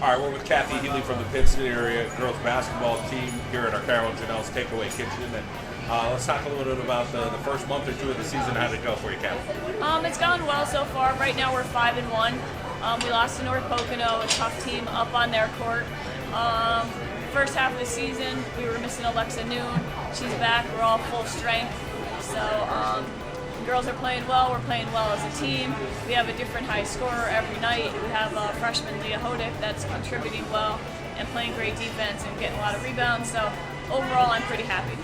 All right, we're with Cathy Neely from the Pittston area girls basketball team here at Arcaro and Genell's Takeaway Kitchen. And let's talk a little bit about the first month or two of the season. How did it go for you, Cathy? It's gone well so far. Right now we're 5-1. We lost to North Pocono, a tough team up on their court. First half of the season, we were missing Alexa Noon. She's back. We're all full strength. So girls are playing well. We're playing well as a team. We have a different high scorer every night. We have freshman Leah Hodick that's contributing well and playing great defense and getting a lot of rebounds. So overall, I'm pretty happy.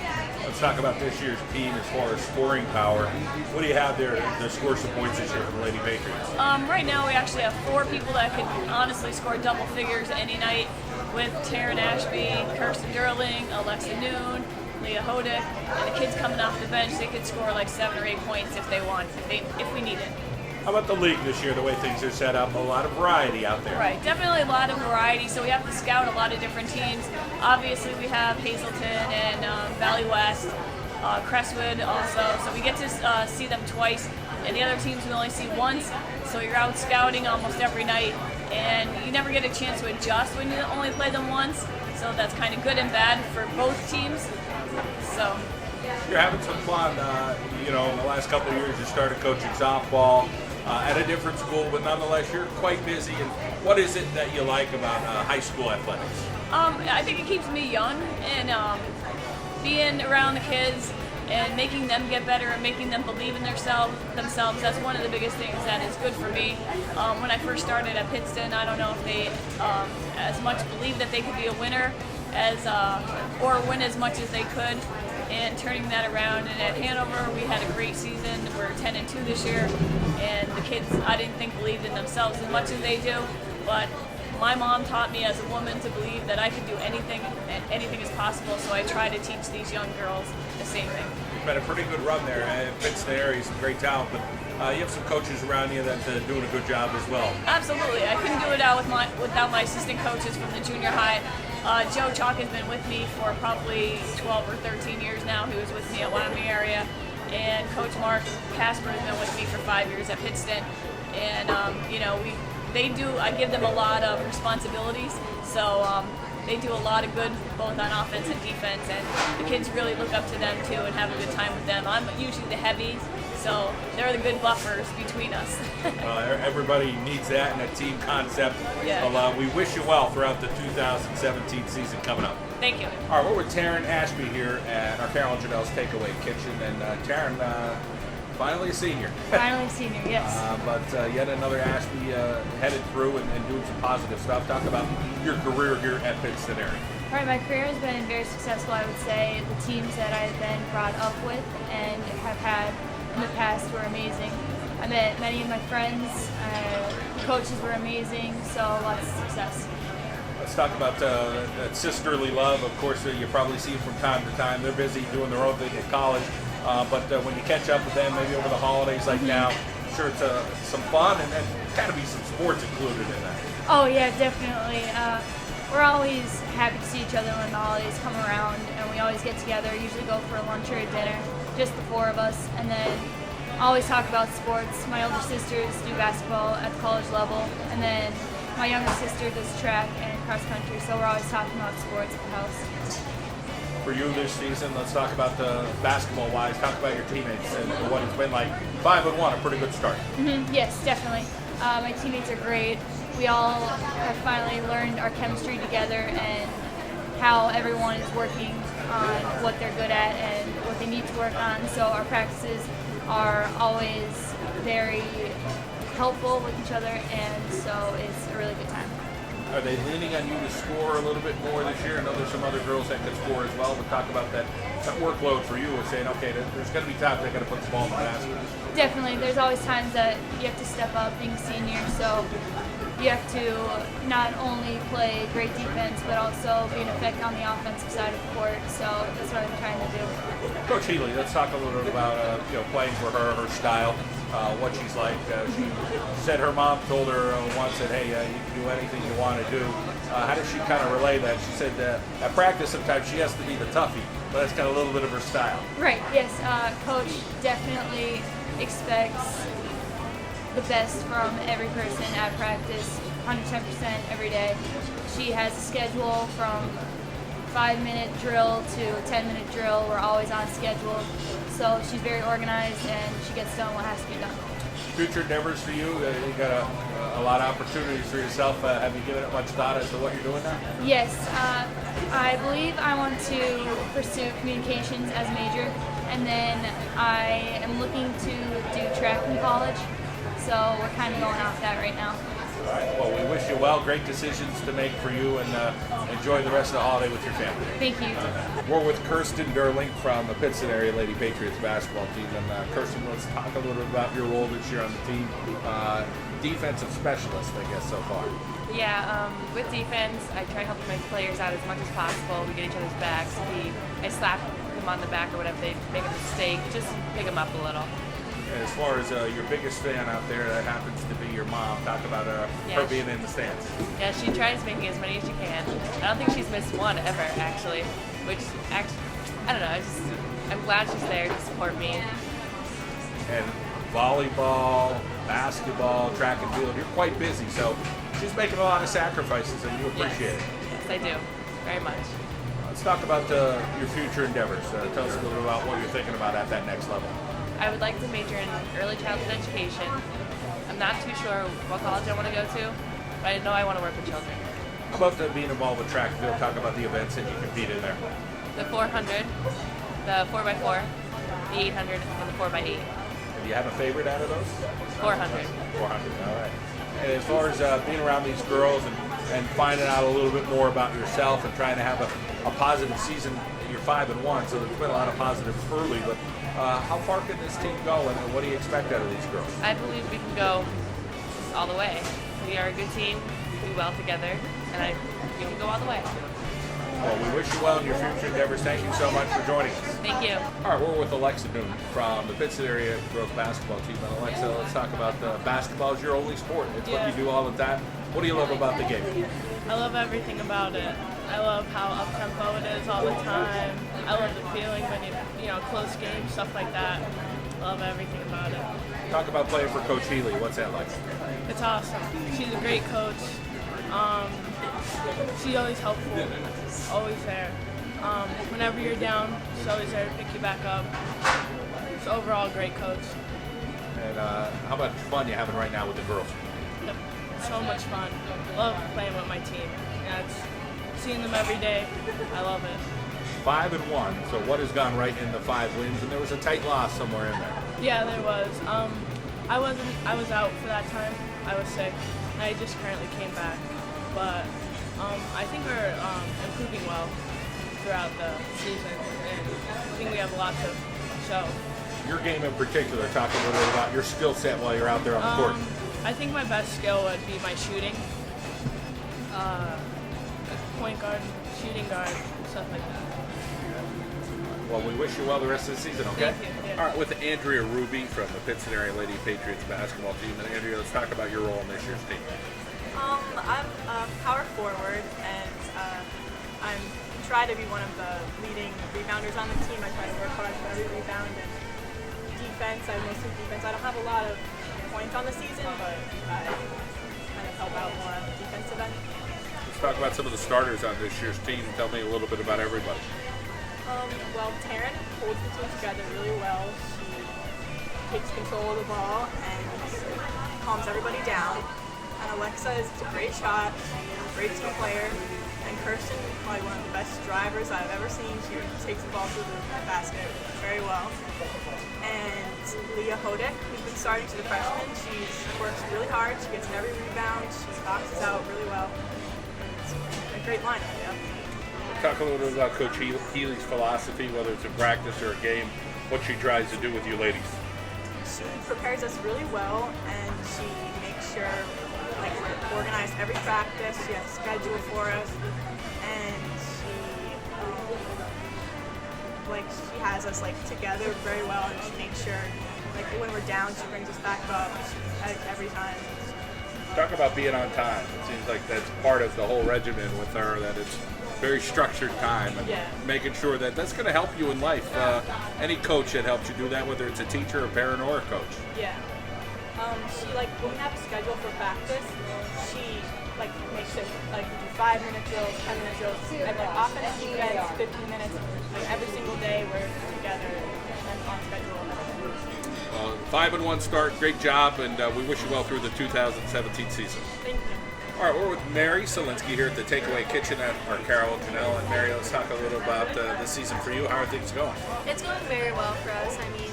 Let's talk about this year's team as far as scoring power. What do you have there to score some points this year for the Lady Patriots? Right now, we actually have 4 people that could honestly score double figures any night with Taryn Ashby, Kirsten Darling, Alexa Noon, Leah Hodick, and the kids coming off the bench. They could score like 7 or 8 points if they want, if we need it. How about the league this year, the way things are set up? A lot of variety out there. Right, definitely a lot of variety, so we have to scout a lot of different teams. Obviously, we have Hazleton and Valley West, Crestwood also, so we get to see them twice, and the other teams we only see once, so you're out scouting almost every night, and you never get a chance to adjust when you only play them once, so that's kind of good and bad for both teams. So you're having some fun. In the last couple of years, you started coaching softball at a different school, but nonetheless, you're quite busy. And what is it that you like about high school athletics? I think it keeps me young and being around the kids and making them get better and making them believe in themselves. That's one of the biggest things that is good for me. When I first started at Pittston, I don't know if they as much believed that they could be a winner or win as much as they could, and turning that around. And at Hanover, we had a great season. We're 10-2 this year, and the kids, I didn't think, believed in themselves as much as they do, but my mom taught me as a woman to believe that I could do anything and anything is possible, so I try to teach these young girls the same thing. You've had a pretty good run there. Pittston area, some great talent, but you have some coaches around you that are doing a good job as well. Absolutely. I couldn't do it without my assistant coaches from the junior high. Joe Chalk has been with me for probably 12 or 13 years now. He was with me at Wyoming area. And Coach Mark Casper has been with me for 5 years at Pittston. And, I give them a lot of responsibilities. So they do a lot of good both on offense and defense. And the kids really look up to them too and have a good time with them. I'm usually the heavy, so they're the good buffers between us. Everybody needs that in a team concept. Yeah. Well, we wish you well throughout the 2017 season coming up. Thank you. All right, we're with Taryn Ashby here at Arcaro and Genell's Takeaway Kitchen. And Taryn, finally a senior. Finally a senior, yes. But yet another Ashby headed through and doing some positive stuff. Talk about your career here at Pittston area. All right, my career has been very successful, I would say. The teams that I've been brought up with and have had in the past were amazing. I met many of my friends, the coaches were amazing, so lots of success. Let's talk about that sisterly love. Of course, you probably see them from time to time. They're busy doing their own thing at college, but when you catch up with them, maybe over the holidays like now, I'm sure it's some fun and got to be some sports included in that. Oh yeah, definitely. We're always happy to see each other when the holidays come around, and we always get together, usually go for a lunch or a dinner, just the 4 of us, and then always talk about sports. My older sisters do basketball at the college level, and then my younger sister does track and cross country, so we're always talking about sports at the house. For you this season, let's talk about the basketball-wise. Talk about your teammates and what it's been like. 5-1, a pretty good start. Yes, definitely. My teammates are great. We all have finally learned our chemistry together and how everyone is working on what they're good at and what they need to work on. So our practices are always very helpful with each other, and so it's a really good time. Are they leaning on you to score a little bit more this year? I know there's some other girls that can score as well, but talk about that workload for you of saying, okay, there's going to be times I got to put the ball in the basket. Definitely. There's always times that you have to step up being a senior, so you have to not only play great defense, but also be an effect on the offensive side of the court. So that's what I'm trying to do. Coach Neely, let's talk a little bit about playing for her style, what she's like. She said her mom told her once that, hey, you can do anything you want to do. How does she kind of relay that? She said at practice sometimes she has to be the toughie, but that's kind of a little bit of her style. Right, yes. Coach definitely expects the best from every person at practice. 110% every day. She has a schedule from 5-minute drill to a 10-minute drill. We're always on schedule. So she's very organized and she gets done what has to be done. Future endeavors for you? You got a lot of opportunities for yourself. Have you given it much thought as to what you're doing now? Yes, I believe I want to pursue communications as a major, and then I am looking to do track in college. So we're kind of going off that right now. All right. Well, we wish you well. Great decisions to make for you, and enjoy the rest of the holiday with your family. Thank you. We're with Kirsten Darling from the Pittston area Lady Patriots basketball team. And Kirsten, let's talk a little bit about your role this year on the team. Defensive specialist, I guess, so far. Yeah, with defense, I try helping my players out as much as possible. We get each other's backs. I slap them on the back or whatever, they make a mistake, just pick them up a little. And as far as your biggest fan out there, that happens to be your mom. Talk about her being in the stands. Yeah, she tries making as many as she can. I don't think she's missed one ever, actually. Which, I don't know, I'm glad she's there to support me. And volleyball, basketball, track and field, you're quite busy, so she's making a lot of sacrifices, and you appreciate it. Yes, I do. Very much. Let's talk about your future endeavors. Tell us a little bit about what you're thinking about at that next level. I would like to major in early childhood education. I'm not too sure what college I want to go to, but I know I want to work with children. How about being involved with track and field? Talk about the events that you compete in there. The 400, the 4x4, the 800, and the 4x8. Do you have a favorite out of those? 400. 400, all right. And as far as being around these girls and finding out a little bit more about yourself and trying to have a positive season, you're 5-1, so there's been a lot of positives early, but how far can this team go, and what do you expect out of these girls? I believe we can go all the way. We are a good team, we do well together, and we can go all the way. Well, we wish you well in your future endeavors. Thank you so much for joining us. Thank you. All right, we're with Alexa Newton from the Pittston area girls basketball team. And Alexa, let's talk about basketball is your only sport. It's what you do all the time. What do you love about the game? I love everything about it. I love how up-tempo it is all the time. I love the feeling when close games, stuff like that. Love everything about it. Talk about playing for Coach Neely. What's that like? It's awesome. She's a great coach. She's always helpful, always there. Whenever you're down, she's always there to pick you back up. She's overall a great coach. And how much fun you having right now with the girls? Yep. So much fun. Love playing with my team. Yeah, it's seeing them every day. I love it. 5-1. So what has gone right in the 5 wins? And there was a tight loss somewhere in there. Yeah, there was. I was out for that time. I was sick. I just currently came back. But I think we're improving well throughout the season, and I think we have a lot to show. Your game in particular, talk a little bit about your skill set while you're out there on the court. I think my best skill would be my shooting. Point guard, shooting guard, stuff like that. Well, we wish you well the rest of the season, okay? Thank you. Yeah. All right, with Andrea Rubin from the Pittston area Lady Patriots basketball team. And Andrea, let's talk about your role in this year's team. I'm a power forward, and I try to be one of the leading rebounders on the team. I try to work hard for every rebound, and defense, I mostly defense. I don't have a lot of points on the season, but I kind of help out more on the defensive end. Let's talk about some of the starters on this year's team. Tell me a little bit about everybody. Well, Taryn holds the team together really well. She takes control of the ball and calms everybody down. And Alexa is a great shot, a great team player. And Kirsten, probably one of the best drivers I've ever seen. She takes the ball to the basket very well. And Leah Hodek, who's been starting to the freshman, she works really hard. She gets in every rebound. She boxes out really well. It's a great lineup, yeah. Talk a little bit about Coach Healy's philosophy, whether it's a practice or a game, what she tries to do with you ladies. She prepares us really well, and she makes sure we're organized every practice. She has a schedule for us, and she has us together very well, and she makes sure when we're down, she brings us back up every time. Talk about being on time. It seems like that's part of the whole regimen with her, that it's very structured time and making sure that that's going to help you in life. Any coach that helps you do that, whether it's a teacher, a parent, or a coach. Yeah. She when we have a schedule for practice, she shift. Like we do 5-minute drills, 10-minute drills, and like offense, defense, 15 minutes. Like every single day we're together and on schedule. 5-1 start, great job, and we wish you well through the 2017 season. Thank you. All right, we're with Mary Solinsky here at the Takeaway Kitchen at Arcaro, Genell. And Mary, let's talk a little about this season for you. How are things going? It's going very well for us. I mean,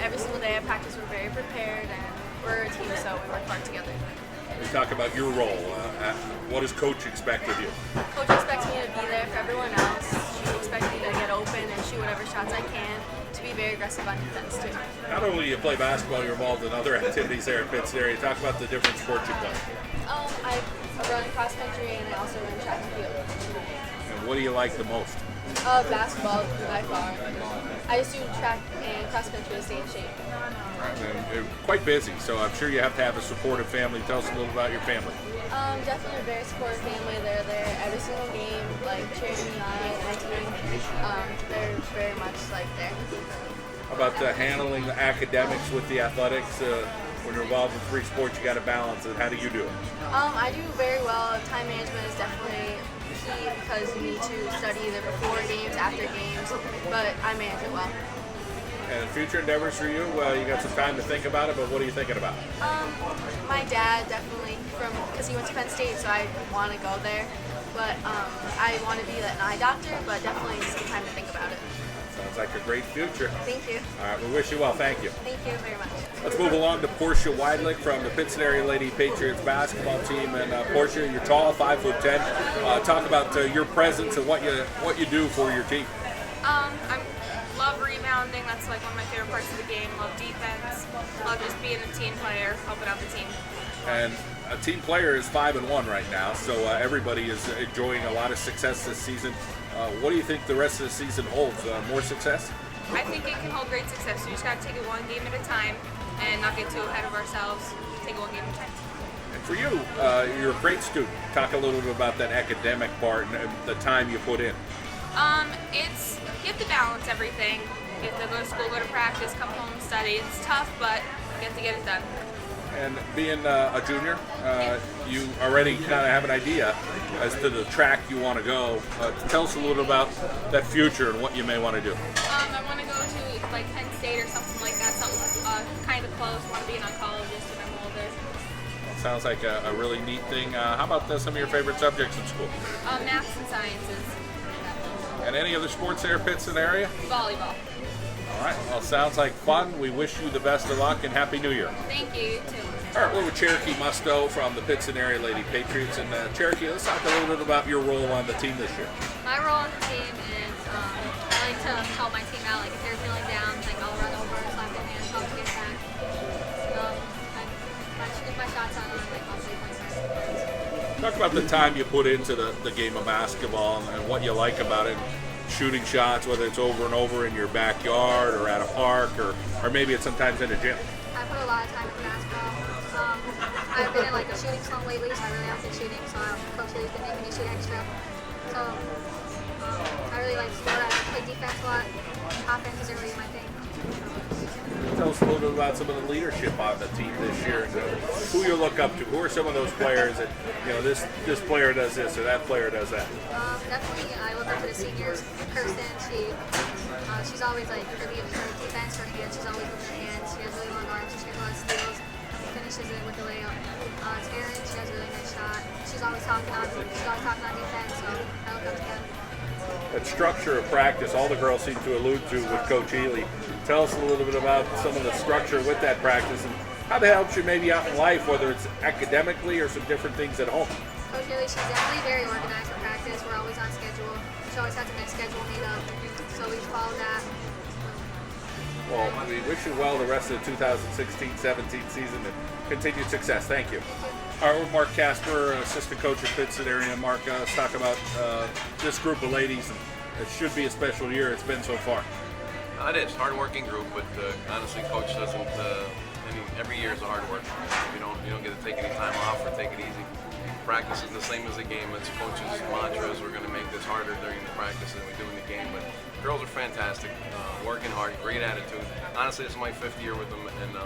every single day at practice we're very prepared and we're a team, so we work hard together. We talk about your role. What does Coach expect of you? Coach expects me to be there for everyone else. She expects me to get open and shoot whatever shots I can, to be very aggressive on defense too. Not only do you play basketball, you're involved in other activities there at Pittston area. Talk about the different sports you play. I run cross country and I also run track and field. And what do you like the most? Basketball by far. I just do track and cross country to stay in shape. And you're quite busy, so I'm sure you have to have a supportive family. Tell us a little about your family. Definitely a very supportive family. They're there every single game, like cheering me on, my team. They're very much like there. How about handling the academics with the athletics? When you're involved in 3 sports, you got to balance it. How do you do it? I do very well. Time management is definitely key because you need to study either before games, after games, but I manage it well. And future endeavors for you, you got some time to think about it, but what are you thinking about? My dad definitely, because he went to Penn State, so I want to go there. But I want to be an eye doctor, but definitely some time to think about it. Sounds like a great future. Thank you. All right, we wish you well. Thank you. Thank you very much. Let's move along to Portia Wideleg from the Pittston area Lady Patriots basketball team. And Portia, you're tall, 5'10". Talk about your presence and what you do for your team. I love rebounding. That's like one of my favorite parts of the game. Love defense. Love just being a team player, helping out the team. And a team player is 5-1 right now, so everybody is enjoying a lot of success this season. What do you think the rest of the season holds? More success? I think it can hold great success. We just got to take it one game at a time and not get too ahead of ourselves. Take it one game at a time. And for you, you're a great student. Talk a little bit about that academic part and the time you put in. It's you have to balance everything. You have to go to school, go to practice, come home, study. It's tough, but you have to get it done. And being a junior, you already kind of have an idea as to the track you want to go. Tell us a little about that future and what you may want to do. I want to go to like Penn State or something like that, something kind of close. I want to be an oncologist when I'm older. Well, sounds like a really neat thing. How about some of your favorite subjects in school? Maths and sciences. And any other sports there, Pittston area? Volleyball. All right, well, sounds like fun. We wish you the best of luck and Happy New Year. Thank you, you too. All right, we're with Cherokee Musto from the Pittston area Lady Patriots. And Cherokee, let's talk a little bit about your role on the team this year. My role on the team is I like to help my team out. Like if they're feeling down, like I'll run over, slap their hands, help them get back. If my shot's on, like I'll play points. Talk about the time you put into the game of basketball and what you like about it. Shooting shots, whether it's over and over in your backyard or at a park or maybe it's sometimes in a gym. I put a lot of time into basketball. I've been in like a shooting slump lately, so I really have been shooting. So Coach Lee's been making me shoot extra. So I really like sport. I play defense a lot. Offense isn't really my thing. Tell us a little bit about some of the leadership on the team this year and who you look up to. Who are some of those players that, this player does this or that player does that? Definitely, I look up to the seniors. Kirsten, she's always like her defense, her hands. She's always with her hands. She has really long arms. She makes a lot of steals. Finishes it with the layup. Taryn, she has a really nice shot. She's always talking on defense. So I look up to them. That structure of practice, all the girls seem to allude to with Coach Ely. Tell us a little bit about some of the structure with that practice and how that helps you maybe out in life, whether it's academically or some different things at home. Coach Ely, she's definitely very organized for practice. We're always on schedule. She always has a nice schedule made up, so we follow that. Well, we wish you well the rest of the 2016-17 season and continued success. Thank you. All right, we're Mark Casper, assistant coach at Pittston area. Mark, let's talk about this group of ladies. It should be a special year. It's been so far. It is. Hard-working group, but honestly, Coach doesn't. Every year is a hard work. You don't get to take any time off or take it easy. Practice is the same as a game. It's Coach's mantra is we're going to make this harder during the practice than we do in the game. But girls are fantastic, working hard, great attitude. Honestly, this is my 5th year with them, and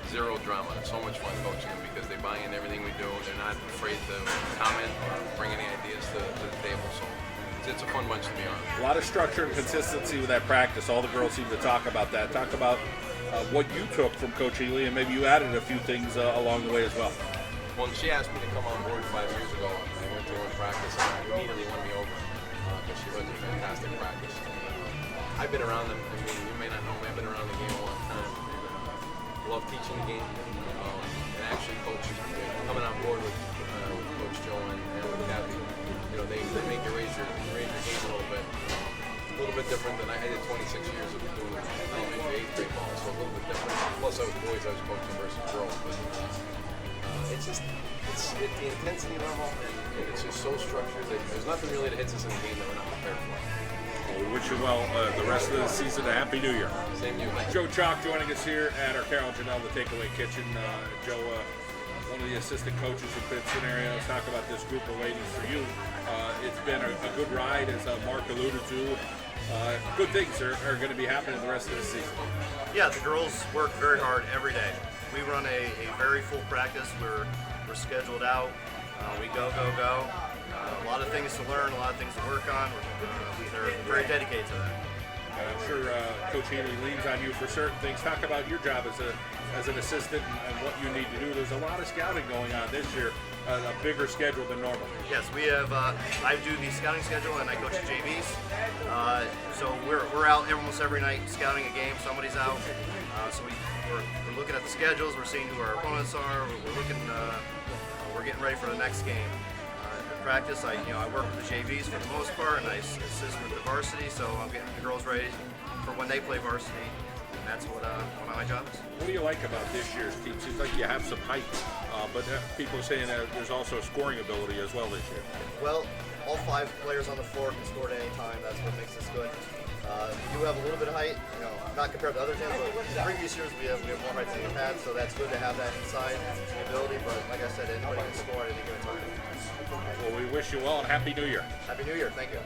zero drama. It's so much fun coaching them because they They buy into everything we do. They're not afraid to comment or bring any ideas to the table. So it's a fun bunch to be on. A lot of structure and consistency with that practice. All the girls seem to talk about that. Talk about what you took from Coach Neely, and maybe you added a few things along the way as well. When she asked me to come on board 5 years ago, I went to one practice and immediately won me over because she runs a fantastic practice. I've been around them. I mean, you may not know me. I've been around the game a long time. Love teaching the game, and actually coaching. Coming on board with Coach Joe and with Cathy, you know, they make you raise your game a little bit different than I did 26 years of doing elementary 8th grade ball, so a little bit different. Plus, I was boys, I was coaching versus girls. But, it's the intensity level, and it's just so structured that there's nothing really that hits us in the game that we're not prepared for. Well, we wish you well the rest of the season. A Happy New Year. Same to you. Joe Chalk joining us here at Arcaro Genell, the Takeaway Kitchen. Joe, one of the assistant coaches in Pittston area. Let's talk about this group of ladies for you. It's been a good ride, as Mark alluded to. Good things are going to be happening the rest of the season. Yeah, the girls work very hard every day. We run a very full practice. We're scheduled out. We go. A lot of things to learn, a lot of things to work on. They're very dedicated to that. I'm sure Coach Neely leans on you for certain things. Talk about your job as an assistant and what you need to do. There's a lot of scouting going on this year, a bigger schedule than normal. Yes, we have. I do the scouting schedule and I coach the JVs. So we're out almost every night scouting a game. Somebody's out. So we're looking at the schedules. We're seeing who our opponents are. We're getting ready for the next game. Practice, I work with the JVs for the most part, and I assist with the varsity, so I'm getting the girls ready for when they play varsity. And that's what my job is. What do you like about this year's team? Seems like you have some height, but people are saying that there's also scoring ability as well this year. Well, all 5 players on the floor can score at any time. That's what makes us good. We do have a little bit of height, not compared to other teams, but in previous years we have more height than we've had, so that's good to have that inside ability. But like I said, anybody can score at any given time. Well, we wish you well and Happy New Year. Happy New Year. Thank you.